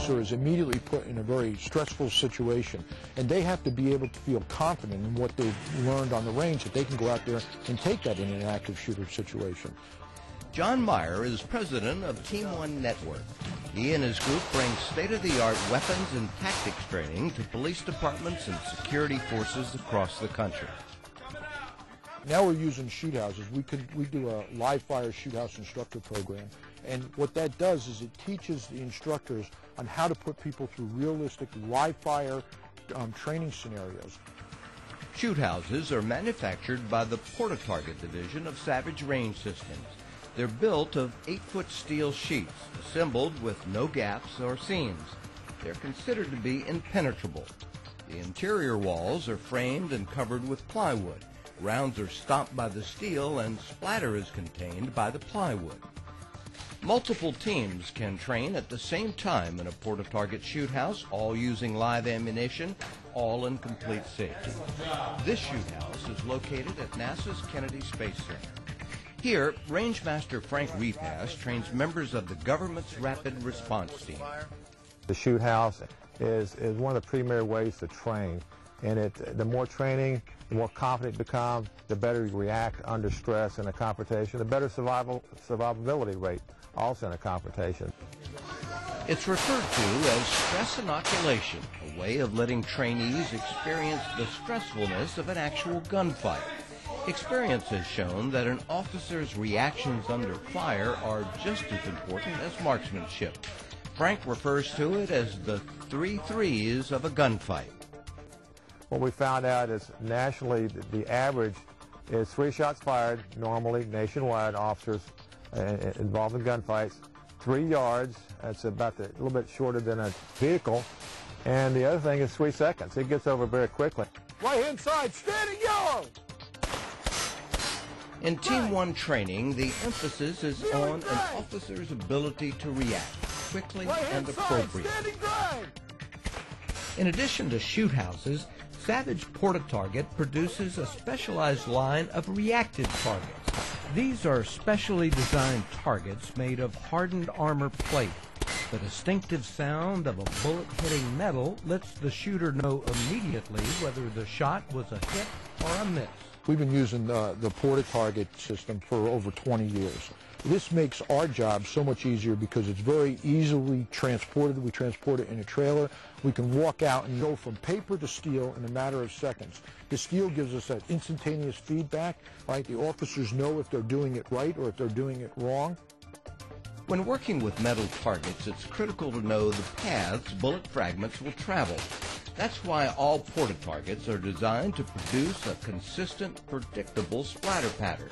officer is immediately put in a very stressful situation, and they have to be able to feel confident in what they've learned on the range, that they can go out there and take that in an active shooter situation. John Meyer is president of Team One Network. He and his group bring state-of-the-art weapons and tactics training to police departments and security forces across the country. Now we're using shoot houses. We do a live fire shoot house instructor program, and what that does is it teaches the instructors on how to put people through realistic live fire training scenarios. Shoot houses are manufactured by the Porta-Target division of Savage Range Systems. They're built of 8-foot steel sheets, assembled with no gaps or seams. They're considered to be impenetrable. The interior walls are framed and covered with plywood. Rounds are stopped by the steel and splatter is contained by the plywood. Multiple teams can train at the same time in a Porta-Target shoot house, all using live ammunition, all in complete safety. This shoot house is located at NASA's Kennedy Space Center. Here, Rangemaster Frank Repass trains members of the government's Rapid Response Team. The shoot house is one of the premier ways to train, and the more training, the more confident you become, the better you react under stress in a confrontation, the better survivability rate also in a confrontation. It's referred to as stress inoculation, a way of letting trainees experience the stressfulness of an actual gunfight. Experience has shown that an officer's reactions under fire are just as important as marksmanship. Frank refers to it as the 3 threes of a gunfight. What we found out is nationally the average is 3 shots fired, normally nationwide, officers involved in gunfights, 3 yards, that's about a little bit shorter than a vehicle, and the other thing is 3 seconds. It gets over very quickly. Right hand side, standing yellow! In Team One training, the emphasis is on an officer's ability to react quickly and appropriately. In addition to shoot houses, Savage Porta-Target produces a specialized line of reactive targets. These are specially designed targets made of hardened armor plate. The distinctive sound of a bullet hitting metal lets the shooter know immediately whether the shot was a hit or a miss. We've been using the Porta-Target system for over 20 years. This makes our job so much easier because it's very easily transported. We transport it in a trailer. We can walk out and go from paper to steel in a matter of seconds. The steel gives us that instantaneous feedback, right? The officers know if they're doing it right or if they're doing it wrong. When working with metal targets, it's critical to know the paths bullet fragments will travel. That's why all Porta-Targets are designed to produce a consistent, predictable splatter pattern.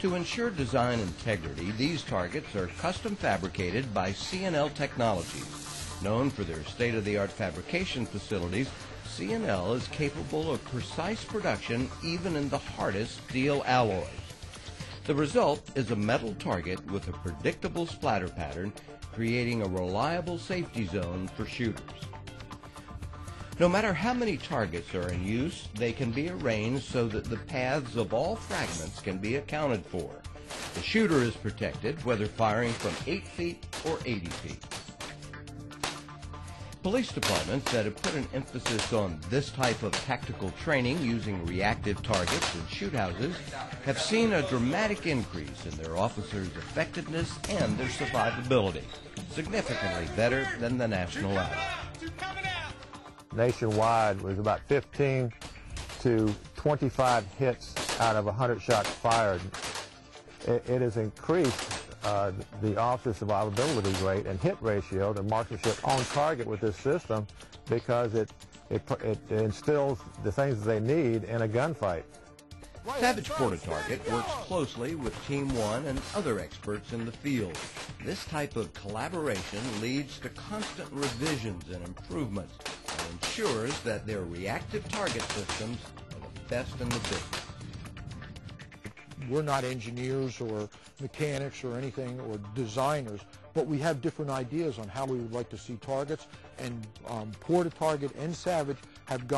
To ensure design integrity, these targets are custom fabricated by C&L Technologies. Known for their state-of-the-art fabrication facilities, C&L is capable of precise production even in the hardest steel alloys. The result is a metal target with a predictable splatter pattern, creating a reliable safety zone for shooters. No matter how many targets are in use, they can be arranged so that the paths of all fragments can be accounted for. The shooter is protected whether firing from 8 feet or 80 feet. Police departments that have put an emphasis on this type of tactical training using reactive targets and shoot houses have seen a dramatic increase in their officers' effectiveness and their survivability, significantly better than the national average. Nationwide was about 15 to 25 hits out of 100 shots fired. It has increased the officer survivability rate and hit ratio, the marksmanship on target with this system, because it instills the things that they need in a gunfight. Savage Porta-Target works closely with Team One and other experts in the field. This type of collaboration leads to constant revisions and improvements and ensures that their reactive target systems are the best in the business. We're not engineers or mechanics or anything or designers, but we have different ideas on how we would like to see targets, and Porta-Target and Savage have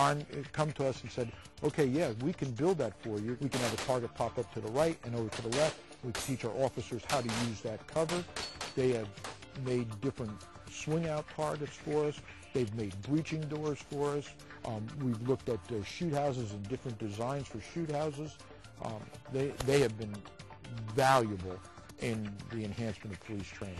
come to us and said, okay, yeah, we can build that for you. We can have a target pop up to the right and over to the left. We can teach our officers how to use that cover. They have made different swing-out targets for us. They've made breaching doors for us. We've looked at shoot houses and different designs for shoot houses. They have been valuable in the enhancement of police training.